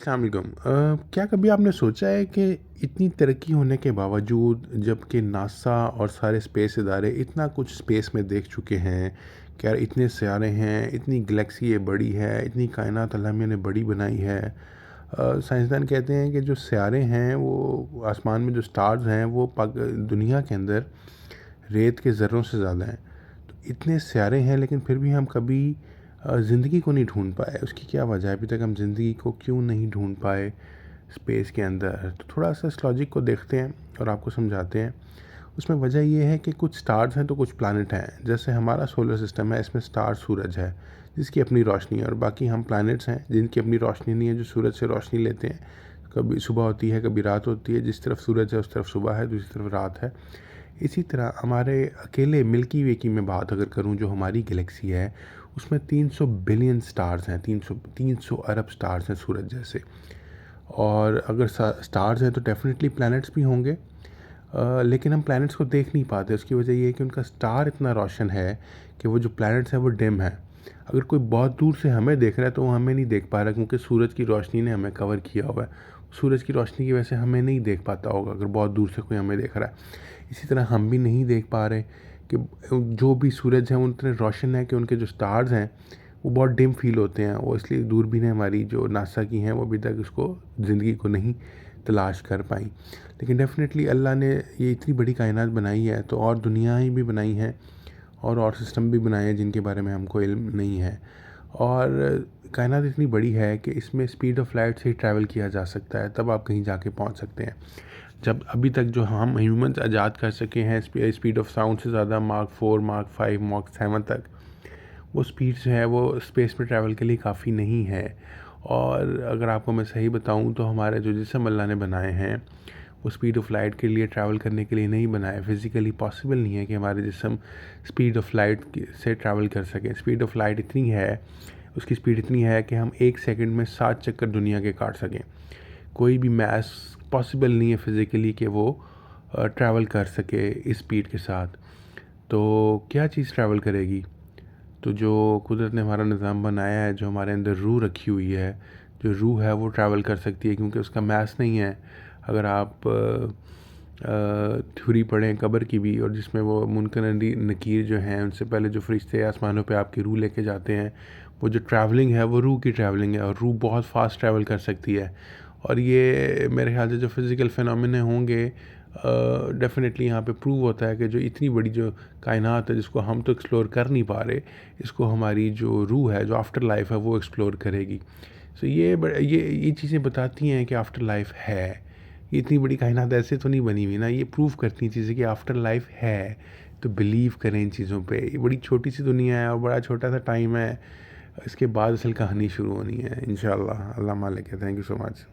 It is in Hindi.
अस्सलाम वालेकुम। क्या कभी आपने सोचा है कि इतनी तरक्की होने के बावजूद जबकि नासा और सारे स्पेस इदारे इतना कुछ स्पेस में देख चुके हैं कि यार इतने सियारे हैं, इतनी गैलेक्सी ये बड़ी है, इतनी कायनात अल्लाह मियाँ ने बड़ी बनाई है। साइंसदान कहते हैं कि जो सियारे हैं वो आसमान में जो स्टार्स हैं वो दुनिया के अंदर रेत के ज़र्रों से ज़्यादा हैं। तो इतने सियारे हैं लेकिन फिर भी हम कभी ज़िंदगी को नहीं ढूंढ पाए। उसकी क्या वजह है? अभी तक हम ज़िंदगी को क्यों नहीं ढूंढ पाए स्पेस के अंदर? तो थोड़ा सा इस लॉजिक को देखते हैं और आपको समझाते हैं। उसमें वजह ये है कि कुछ स्टार्स हैं तो कुछ प्लैनेट हैं। जैसे हमारा सोलर सिस्टम है, इसमें स्टार सूरज है जिसकी अपनी रोशनी है, और बाकी हम प्लैनेट्स हैं जिनकी अपनी रोशनी नहीं है, जो सूरज से रोशनी लेते हैं। कभी सुबह होती है, कभी रात होती है। जिस तरफ सूरज है उस तरफ सुबह है, दूसरी तरफ रात है। इसी तरह हमारे अकेले मिल्की वे की मैं बात अगर करूं, जो हमारी गैलेक्सी है उसमें 300 बिलियन स्टार्स हैं। 300 अरब स्टार्स हैं सूरज जैसे। और अगर स्टार्स हैं तो डेफिनेटली प्लैनेट्स भी होंगे। लेकिन हम प्लैनेट्स को देख नहीं पाते। उसकी वजह ये है कि उनका स्टार इतना रोशन है कि वो जो प्लैनेट्स हैं वो डिम है। अगर कोई बहुत दूर से हमें देख रहा है तो वो हमें नहीं देख पा रहा, क्योंकि सूरज की रोशनी ने हमें कवर किया हुआ है। सूरज की रोशनी की वजह से हमें नहीं देख पाता होगा अगर बहुत दूर से कोई हमें देख रहा है। इसी तरह हम भी नहीं देख पा रहे कि जो भी सूरज हैं उतने रोशन है कि उनके जो स्टार्स हैं वो बहुत डिम फील होते हैं। वो इसलिए दूरबीनें हमारी जो नासा की हैं वो अभी तक उसको ज़िंदगी को नहीं तलाश कर पाई। लेकिन डेफ़िनेटली अल्लाह ने ये इतनी बड़ी कायनात बनाई है तो और दुनियाएं भी बनाई हैं और सिस्टम भी बनाए हैं जिनके बारे में हमको इल्म नहीं है। और कायनात इतनी बड़ी है कि इसमें स्पीड ऑफ लाइट से ही ट्रैवल किया जा सकता है, तब आप कहीं जाके पहुंच सकते हैं। जब अभी तक जो हम ह्यूमंस आज़ाद कर सके हैं स्पीड ऑफ साउंड से ज़्यादा, मार्क 4, मार्क 5, मार्क 7 तक, वो स्पीड जो है वो स्पेस में ट्रैवल के लिए काफ़ी नहीं है। और अगर आपको मैं सही बताऊं तो हमारे जो जिस्म अल्लाह ने बनाए हैं वो स्पीड ऑफ लाइट के लिए ट्रैवल करने के लिए नहीं बनाए। फिज़िकली पॉसिबल नहीं है कि हमारे जिस्म स्पीड ऑफ लाइट से ट्रैवल कर सकें। स्पीड ऑफ लाइट इतनी है, उसकी स्पीड इतनी है कि हम 1 सेकंड में 7 चक्कर दुनिया के काट सकें। कोई भी मैस पॉसिबल नहीं है फिज़िकली कि वो ट्रैवल कर सके इस स्पीड के साथ। तो क्या चीज़ ट्रैवल करेगी? तो जो कुदरत ने हमारा निज़ाम बनाया है, जो हमारे अंदर रूह रखी हुई है, जो रूह है वो ट्रैवल कर सकती है क्योंकि उसका मैस नहीं है। अगर आप थ्योरी पढ़ें कब्र की भी, और जिसमें वो मुनकर नकीर जो हैं उनसे पहले जो फरिश्ते आसमानों पे आपकी रूह लेके जाते हैं, वो जो ट्रैवलिंग है वो रूह की ट्रैवलिंग है, और रूह बहुत फास्ट ट्रैवल कर सकती है। और ये मेरे ख्याल से जो फिज़िकल फिनोमेना होंगे, डेफ़िनेटली यहाँ पे प्रूव होता है कि जो इतनी बड़ी जो कायनात है जिसको हम तो एक्सप्लोर कर नहीं पा रहे, इसको हमारी जो रूह है, जो आफ्टर लाइफ है वो एक्सप्लोर करेगी। सो ये चीज़ें बताती हैं कि आफ्टर लाइफ है। ये इतनी बड़ी कायनात ऐसे तो नहीं बनी हुई ना, ये प्रूव करती हैं चीज़ें कि आफ्टर लाइफ है। तो बिलीव करें इन चीज़ों पे। ये बड़ी छोटी सी दुनिया है और बड़ा छोटा सा टाइम है। इसके बाद असल कहानी शुरू होनी है इंशाल्लाह। अल्लाह मालिक है। Thank you so much.